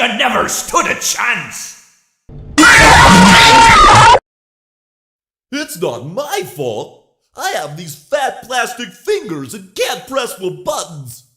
You never stood a chance! It's not my fault. I have these fat plastic fingers and can't press the buttons.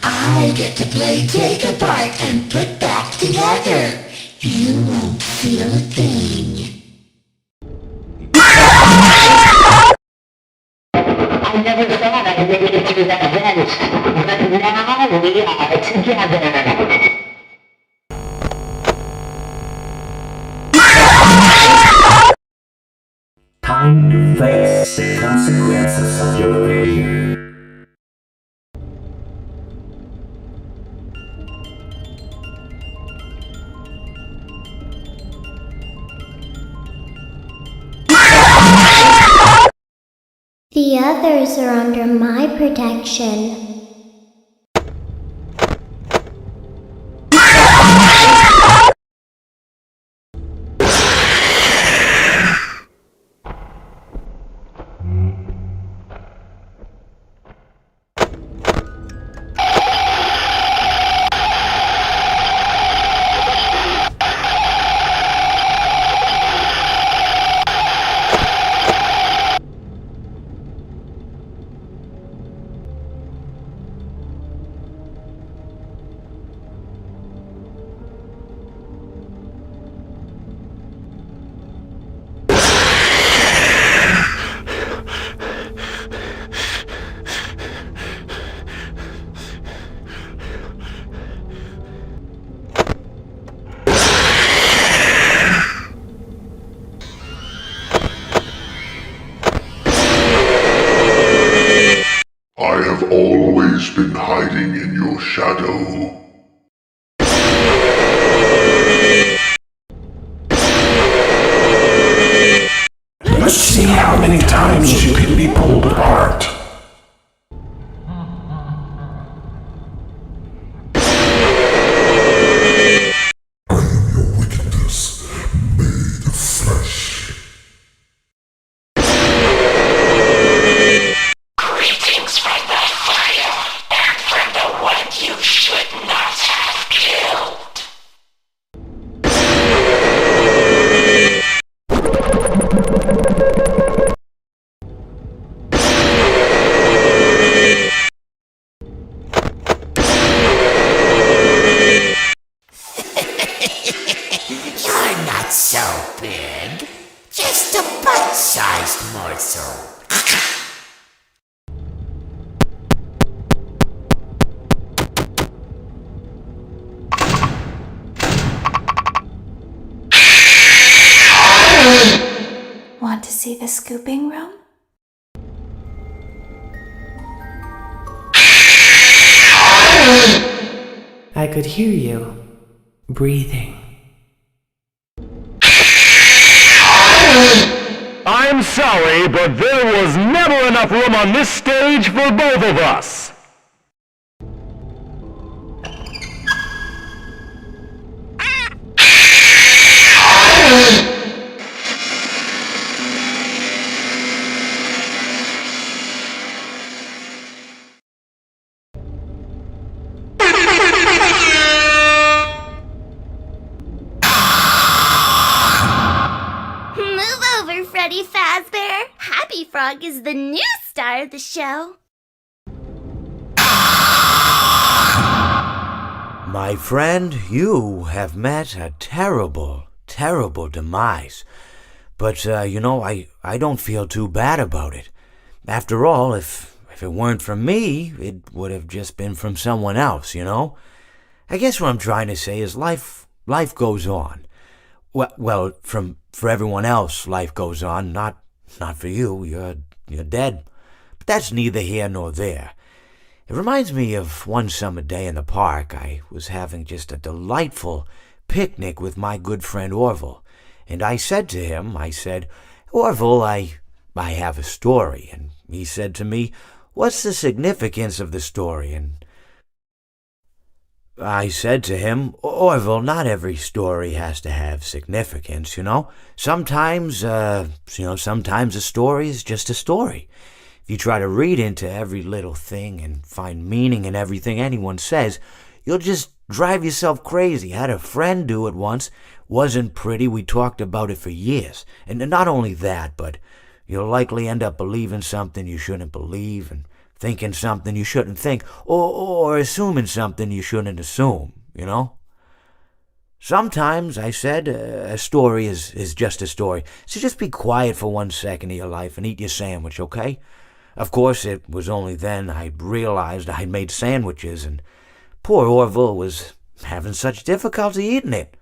I get to play take apart and put back together. You won't feel a thing. I never thought I'd make it through that vent, but now we are together. Time to face the consequences of your failure. The others are under my protection. I have always been hiding in your shadow. Let's see how many times you can be pulled apart. I am your wickedness, made of flesh. Greetings from the fire and from the one you should not have killed. You're not so big. Just a bite-sized morsel. Want to see the scooping room? I could hear you breathing. I'm sorry, but there was never enough room on this stage for both of us. Move over, Freddy Fazbear. Happy Frog is the new star of the show. My friend, you have met a terrible, terrible demise. But, I don't feel too bad about it. After all, if it weren't from me, it would have just been from someone else, I guess what I'm trying to say is life goes on. Well, for everyone else, life goes on, not for you. You're dead. But that's neither here nor there. It reminds me of one summer day in the park. I was having just a delightful picnic with my good friend Orville, And I said to him, I said, Orville, I have a story. And he said to me, what's the significance of the story? And I said to him, Orville, not every story has to have significance, you know? Sometimes a story is just a story. If you try to read into every little thing and find meaning in everything anyone says, you'll just drive yourself crazy. I had a friend do it once. Wasn't pretty. We talked about it for years. And not only that, but you'll likely end up believing something you shouldn't believe and thinking something you shouldn't think, or assuming something you shouldn't assume, you know? Sometimes, I said, a story is just a story. So just be quiet for 1 second of your life and eat your sandwich, okay? Of course, it was only then I realized I'd made sandwiches, and poor Orville was having such difficulty eating it.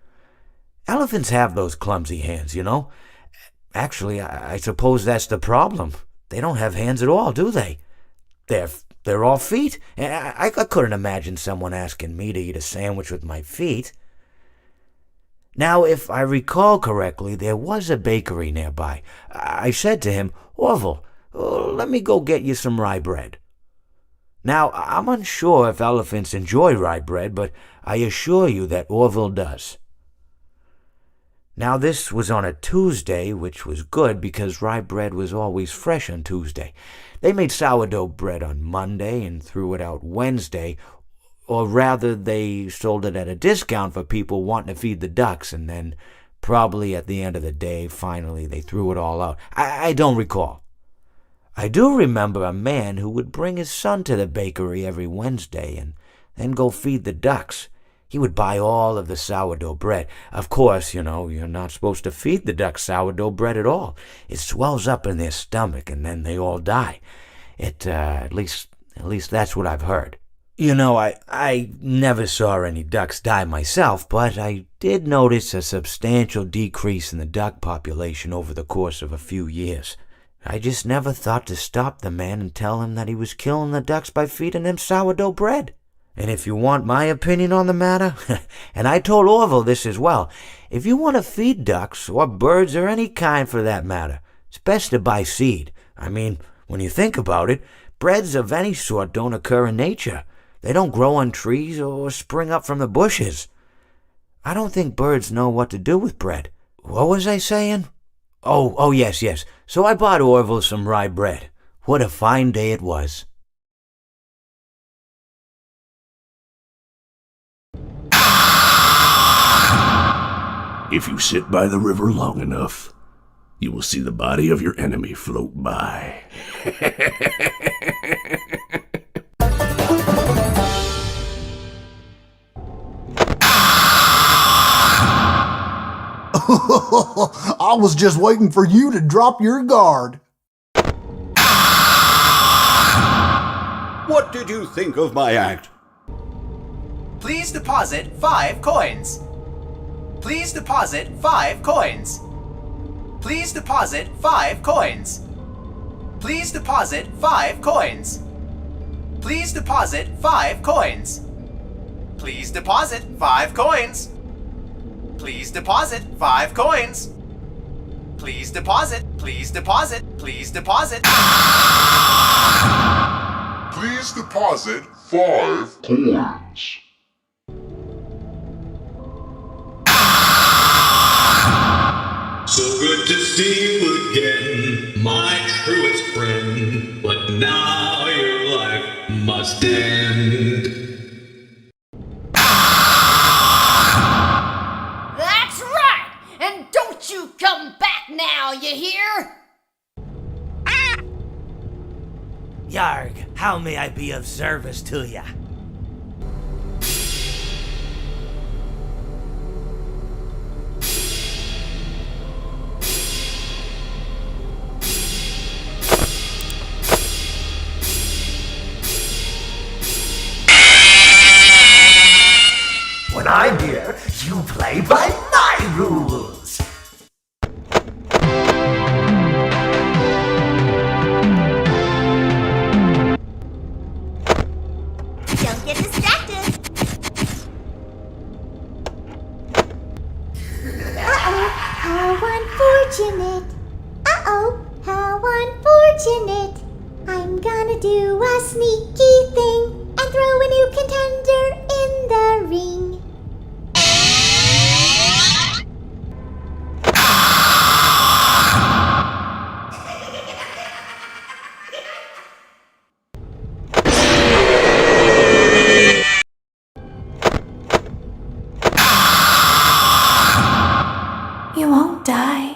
Elephants have those clumsy hands, you know? Actually, I suppose that's the problem. They don't have hands at all, do they? They're all feet. I couldn't imagine someone asking me to eat a sandwich with my feet. Now, if I recall correctly, there was a bakery nearby. I said to him, Orville, let me go get you some rye bread. Now, I'm unsure if elephants enjoy rye bread, but I assure you that Orville does. Now, this was on a Tuesday, which was good because rye bread was always fresh on Tuesday. They made sourdough bread on Monday and threw it out Wednesday, or rather they sold it at a discount for people wanting to feed the ducks, and then probably at the end of the day, finally they threw it all out. I don't recall. I do remember a man who would bring his son to the bakery every Wednesday and then go feed the ducks. He would buy all of the sourdough bread. Of course, you know, you're not supposed to feed the ducks sourdough bread at all. It swells up in their stomach and then they all die. At least that's what I've heard. You know, I never saw any ducks die myself, but I did notice a substantial decrease in the duck population over the course of a few years. I just never thought to stop the man and tell him that he was killing the ducks by feeding them sourdough bread. And if you want my opinion on the matter, and I told Orville this as well, if you want to feed ducks, or birds, or any kind for that matter, it's best to buy seed. I mean, when you think about it, breads of any sort don't occur in nature. They don't grow on trees or spring up from the bushes. I don't think birds know what to do with bread. What was I saying? Oh, yes. So I bought Orville some rye bread. What a fine day it was. If you sit by the river long enough, you will see the body of your enemy float by. I was just waiting for you to drop your guard. What did you think of my act? Please deposit 5 coins. Please deposit 5 coins. Please deposit 5 coins. Please deposit 5 coins. Please deposit 5 coins. Please deposit 5 coins. Please deposit 5 coins. Please deposit. Please deposit. Please deposit. Please deposit 5 coins. So good to see you again, my truest friend. But now your life must end. That's right! And don't you come back now, you hear? Yarg, how may I be of service to ya? When I'm here, you play by my rules. Oh, how unfortunate. I'm gonna do a sneaky thing and throw a new contender in the ring. You won't die,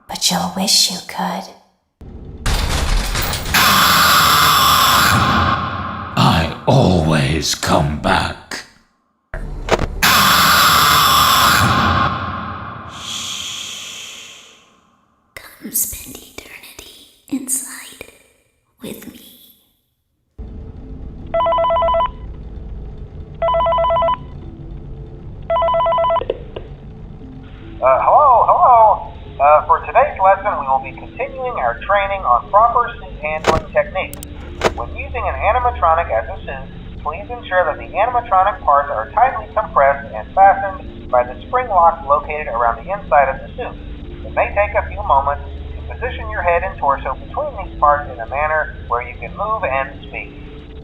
but you'll wish you could. I always come back. Come spend eternity inside with me. Hello. For today's lesson, we will be continuing our training on proper suit handling techniques. When using an animatronic as a suit, please ensure that the animatronic parts are tightly compressed and fastened by the spring locks located around the inside of the suit. It may take a few moments to position your head and torso between these parts in a manner where you can move and speak.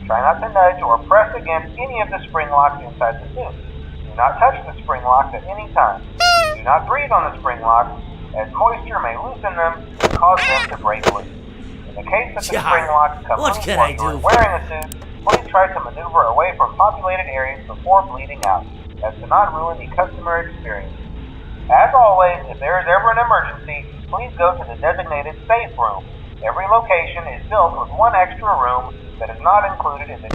Try not to nudge or press against any of the spring locks inside the suit. Do not touch the spring locks at any time. Do not breathe on the spring locks, as moisture may loosen them and cause them to break loose. In the case that the spring locks come loose while you are wearing a suit, please try to maneuver away from populated areas before bleeding out, as to not ruin the customer experience. As always, if there is ever an emergency, please go to the designated safe room. Every location is built with one extra room that is not included in the